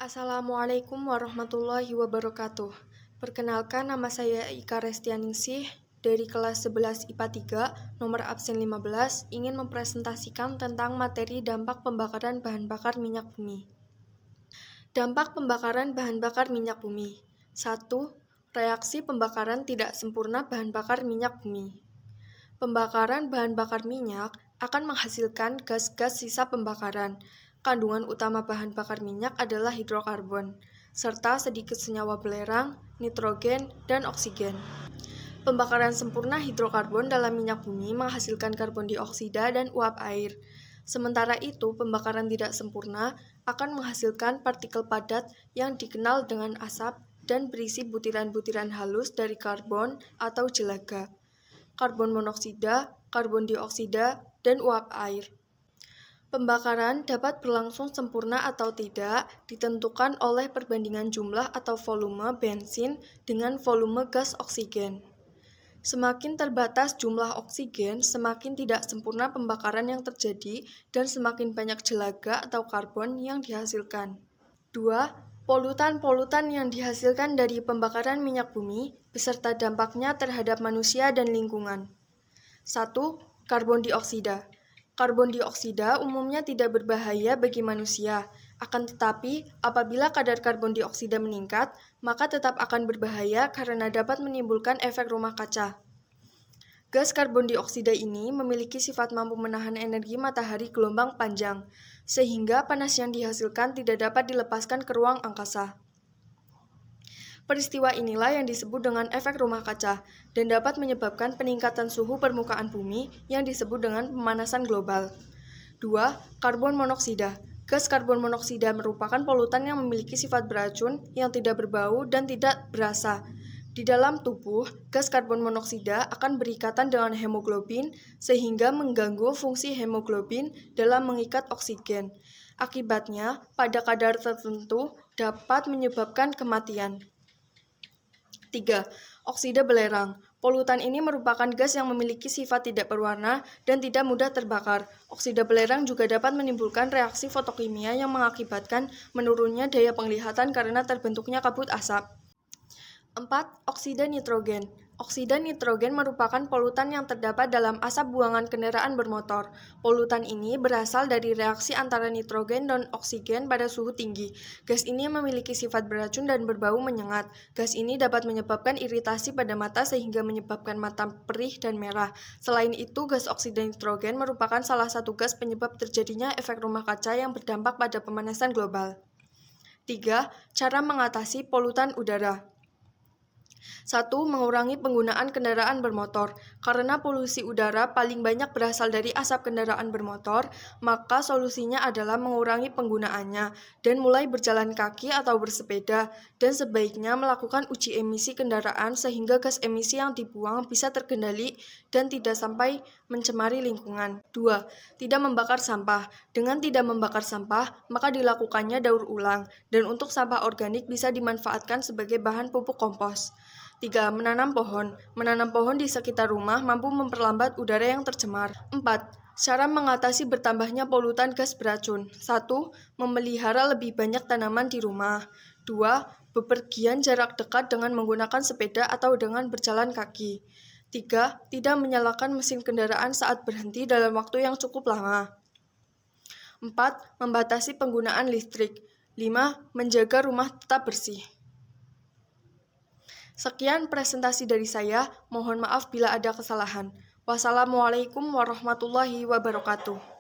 Assalamualaikum warahmatullahi wabarakatuh. Perkenalkan, nama saya Ika Restianingsih dari kelas 11 IPA 3, nomor absen 15, ingin mempresentasikan tentang materi dampak pembakaran bahan bakar minyak bumi. Dampak pembakaran bahan bakar minyak bumi. 1. Reaksi pembakaran tidak sempurna bahan bakar minyak bumi. Pembakaran bahan bakar minyak akan menghasilkan gas-gas sisa pembakaran. Kandungan utama bahan bakar minyak adalah hidrokarbon, serta sedikit senyawa belerang, nitrogen, dan oksigen. Pembakaran sempurna hidrokarbon dalam minyak bumi menghasilkan karbon dioksida dan uap air. Sementara itu, pembakaran tidak sempurna akan menghasilkan partikel padat yang dikenal dengan asap dan berisi butiran-butiran halus dari karbon atau jelaga, karbon monoksida, karbon dioksida, dan uap air. Pembakaran dapat berlangsung sempurna atau tidak ditentukan oleh perbandingan jumlah atau volume bensin dengan volume gas oksigen. Semakin terbatas jumlah oksigen, semakin tidak sempurna pembakaran yang terjadi dan semakin banyak jelaga atau karbon yang dihasilkan. 2. Polutan-polutan yang dihasilkan dari pembakaran minyak bumi beserta dampaknya terhadap manusia dan lingkungan. 1. Karbon dioksida. Karbon dioksida umumnya tidak berbahaya bagi manusia, akan tetapi apabila kadar karbon dioksida meningkat, maka tetap akan berbahaya karena dapat menimbulkan efek rumah kaca. Gas karbon dioksida ini memiliki sifat mampu menahan energi matahari gelombang panjang, sehingga panas yang dihasilkan tidak dapat dilepaskan ke ruang angkasa. Peristiwa inilah yang disebut dengan efek rumah kaca dan dapat menyebabkan peningkatan suhu permukaan bumi yang disebut dengan pemanasan global. 2. Karbon monoksida. Gas karbon monoksida merupakan polutan yang memiliki sifat beracun yang tidak berbau dan tidak berasa. Di dalam tubuh, gas karbon monoksida akan berikatan dengan hemoglobin sehingga mengganggu fungsi hemoglobin dalam mengikat oksigen. Akibatnya, pada kadar tertentu dapat menyebabkan kematian. 3. Oksida belerang. Polutan ini merupakan gas yang memiliki sifat tidak berwarna dan tidak mudah terbakar. Oksida belerang juga dapat menimbulkan reaksi fotokimia yang mengakibatkan menurunnya daya penglihatan karena terbentuknya kabut asap. 4. Oksida nitrogen. Oksida nitrogen merupakan polutan yang terdapat dalam asap buangan kendaraan bermotor. Polutan ini berasal dari reaksi antara nitrogen dan oksigen pada suhu tinggi. Gas ini memiliki sifat beracun dan berbau menyengat. Gas ini dapat menyebabkan iritasi pada mata sehingga menyebabkan mata perih dan merah. Selain itu, gas oksida nitrogen merupakan salah satu gas penyebab terjadinya efek rumah kaca yang berdampak pada pemanasan global. 3. Cara mengatasi polutan udara. 1. Mengurangi penggunaan kendaraan bermotor. Karena polusi udara paling banyak berasal dari asap kendaraan bermotor, maka solusinya adalah mengurangi penggunaannya dan mulai berjalan kaki atau bersepeda, dan sebaiknya melakukan uji emisi kendaraan sehingga gas emisi yang dibuang bisa terkendali dan tidak sampai mencemari lingkungan. 2. Tidak membakar sampah. Dengan tidak membakar sampah, maka dilakukannya daur ulang, dan untuk sampah organik bisa dimanfaatkan sebagai bahan pupuk kompos. 3. Menanam pohon. Menanam pohon di sekitar rumah mampu memperlambat udara yang tercemar. 4. Cara mengatasi bertambahnya polutan gas beracun. 1. Memelihara lebih banyak tanaman di rumah. 2. Bepergian jarak dekat dengan menggunakan sepeda atau dengan berjalan kaki. 3. Tidak menyalakan mesin kendaraan saat berhenti dalam waktu yang cukup lama. 4. Membatasi penggunaan listrik. 5. Menjaga rumah tetap bersih. Sekian presentasi dari saya, mohon maaf bila ada kesalahan. Wassalamualaikum warahmatullahi wabarakatuh.